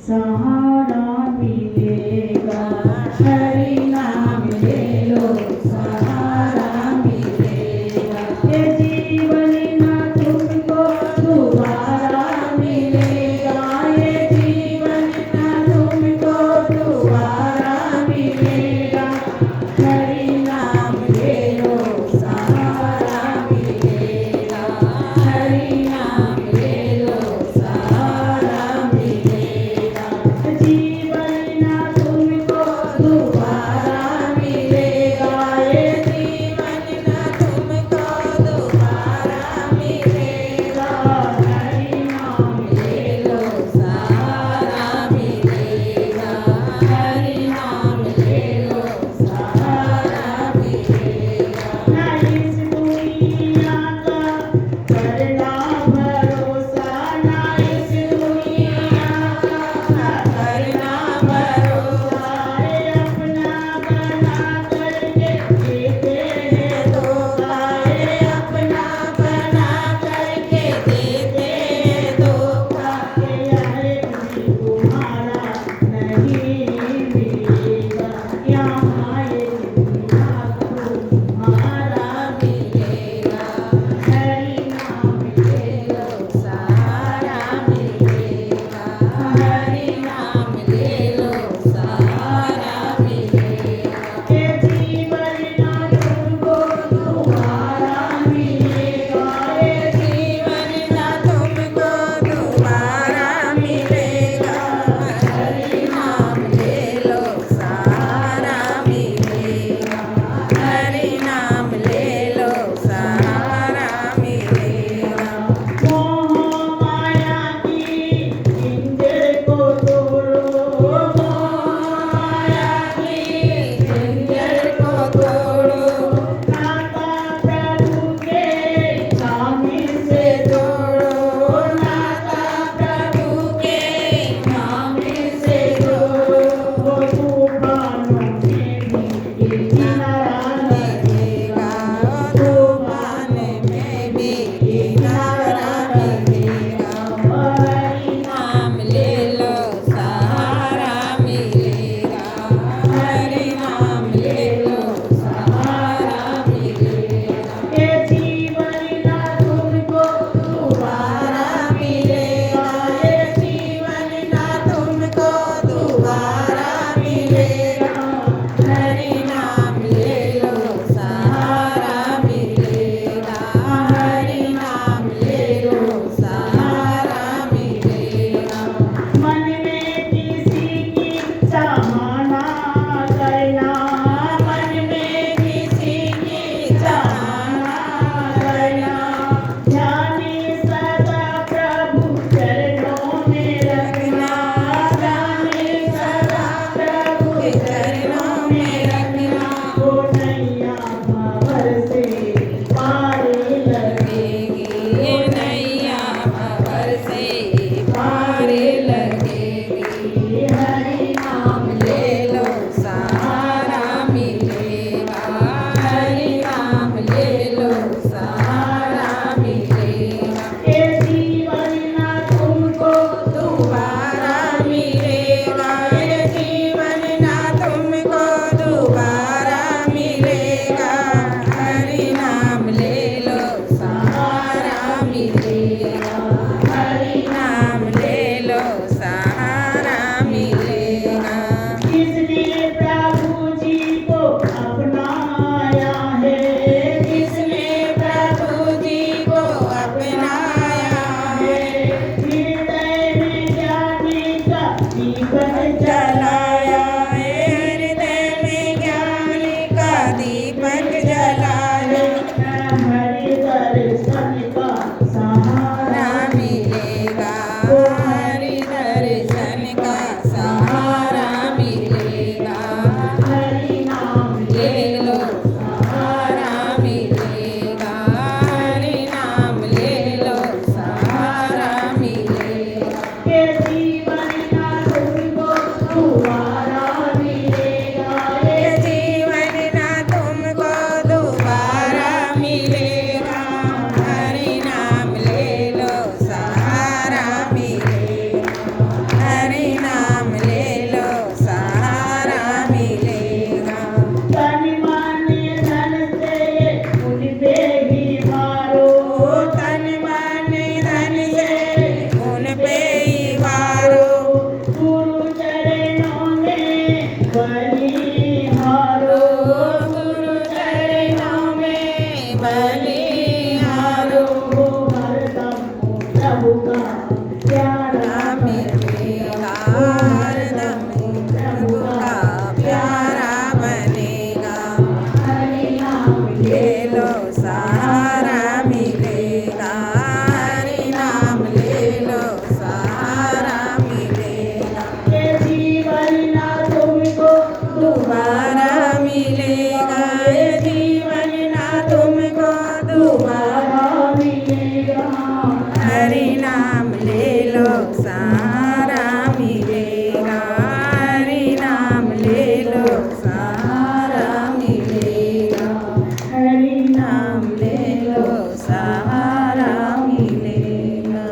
सहारा मिलेगा। हरि नाम ले लो सहारा मिलेगा। ये जीवन ना तुमको दोबारा मिलेगा। ये जीवन ना तुमको दोबारा मिलेगा। हरि नाम ले लो सहारा मिलेगा। हरि नाम ले लो सहारा मिलेगा। जीवन ना तुमको दोबारा मिलेगा। ये जीवन ना तुमको दोबारा मिलेगा। हरि नाम ले लो सहारा मिलेगा। हरि नाम ले लो सहारा मिलेगा। ना इस दुनिया का करना भरोसा। ना इस दुनिया का करना भरोसा। ये अपना बना करके देते हैं धोखा। ये अपना बना करके देते हैं धोखा। ये हर किसी तुम्हारा नहीं मिलेगा। यहाँ ये दुनिया को तुम्हारा मिलेगा। हरि नाम ले लो सहारा मिलेगा। हरि नाम ले लो सहारा मिलेगा। ये जीवन ना तुमको दोबारा मिलेगा। ये जीवन ना तुमको दोबारा मिलेगा। हरि नाम ले लो सहारा मिलेगा। हरि नाम ले लो सहारा मिलेगा। मोह माया की इंद्र को तोड़ो। मोह माया की इंद्र को तोड़ो। नाता प्रभु के नाम से जोड़ो। नाता प्रभु के नाम से जोड़ो। वो तूफानों में भी किनारा लगेगा। तूफान में भी किनारा लगेगा। हरि नाम ले लो सहारा मिलेगा। हरि नाम ले लो सहारा मिलेगा। ये जीवन ना तुमको दोबारा मिलेगा। ये जीवन ना तुमको दोबारा मिलेगा। हरि नाम ले लो सहारा मिलेगा। हरि नाम ले लो सहारा मिलेगा। मन में किसी की चाहना करना। मन में किसी की चाहना करना। ध्यान सदा प्रभु चरणों में रखना। ध्यान सदा प्रभु चरणों में रखना। वो नैया भंवर से पार लगेगी। ये नैया भंवर से पार लगेगी। हरि नाम ले लो सहारा मिलेगा। हरि नाम ले लो सहारा मिलेगा। ये जीवन ना तुमको दोबारा मिलेगा। ये जीवन ना तुमको दोबारा मिलेगा। हरि नाम ले लो सहारा मिलेगा। हरि नाम ले लो सहारा मिलेगा। किसने प्रभु जी को अपनाया है। किसने प्रभु जी को अपनाया है। हृदय में ज्ञानी का दीपक जलाया है। हृदय में ज्ञानी का दीपक जलाया। हरि दर्शन का सहारा मिलेगा। हरि दर्शन सहारा मिलेगा। हरि नाम ले लो सहारा मिलेगा।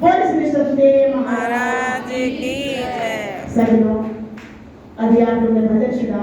बोल श्री सत्यदेव महाराज की जय। सभी लोग अभी आप लोग ने भजन सुना।